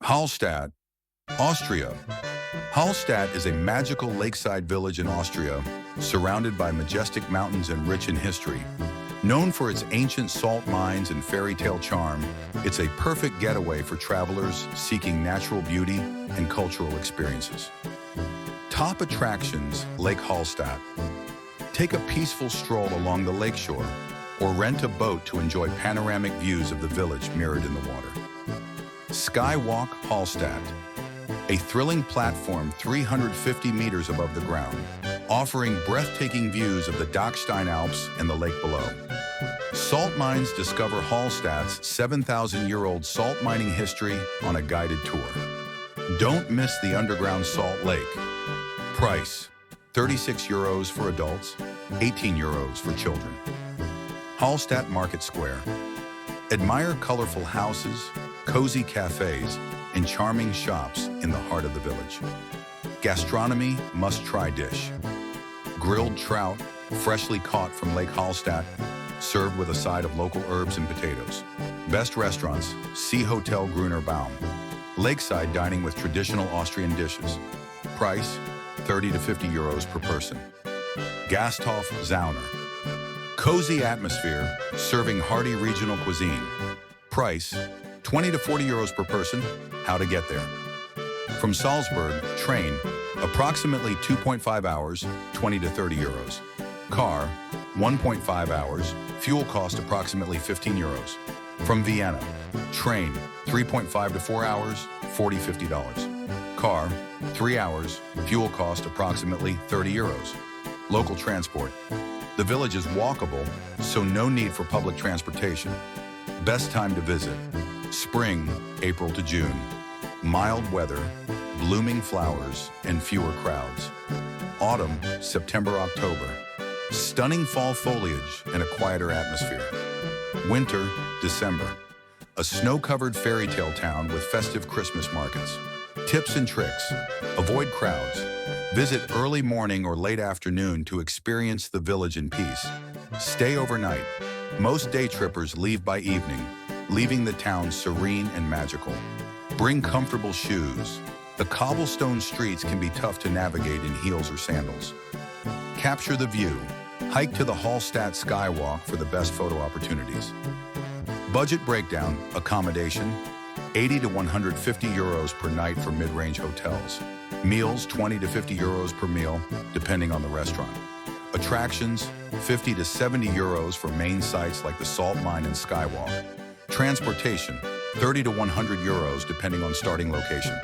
Hallstatt, Austria. Hallstatt is a magical lakeside village in Austria, surrounded by majestic mountains and rich in history. Known for its ancient salt mines and fairy tale charm, it's a perfect getaway for travelers seeking natural beauty and cultural experiences. Top attractions: Lake Hallstatt. Take a peaceful stroll along the lakeshore, or rent a boat to enjoy panoramic views of the village mirrored in the water. Skywalk Hallstatt, a thrilling platform 350 meters above the ground, offering breathtaking views of the Dachstein Alps and the lake below. Salt Mines discover Hallstatt's 7,000-year-old salt mining history on a guided tour. Don't miss the underground salt lake. Price: €36 for adults, €18 for children. Hallstatt Market Square. Admire colorful houses, cozy cafes, and charming shops in the heart of the village. Gastronomy must-try dish: grilled trout, freshly caught from Lake Hallstatt, served with a side of local herbs and potatoes. Best restaurants: Sea Hotel Gruner Baum. Lakeside dining with traditional Austrian dishes. Price: €30 to €50 per person. Gasthof Zauner. Cozy atmosphere, serving hearty regional cuisine. Price: €20 to €40 per person. How to get there? From Salzburg, train, approximately 2.5 hours, €20 to €30. Car, 1.5 hours, fuel cost approximately €15. From Vienna, train, 3.5 to 4 hours, $40–50. Car, 3 hours, fuel cost approximately €30. Local transport. The village is walkable, so no need for public transportation. Best time to visit: spring, April to June. Mild weather, blooming flowers, and fewer crowds. Autumn, September–October. Stunning fall foliage and a quieter atmosphere. Winter, December. A snow-covered fairy tale town with festive Christmas markets. Tips and tricks: avoid crowds. Visit early morning or late afternoon to experience the village in peace. Stay overnight. Most day trippers leave by evening, leaving the town serene and magical. Bring comfortable shoes. The cobblestone streets can be tough to navigate in heels or sandals. Capture the view. Hike to the Hallstatt Skywalk for the best photo opportunities. Budget breakdown: accommodation, €80 to €150 per night for mid-range hotels. Meals, €20 to €50 per meal, depending on the restaurant. Attractions, €50 to €70 for main sites like the Salt Mine and Skywalk. Transportation, €30 to €100 depending on starting location.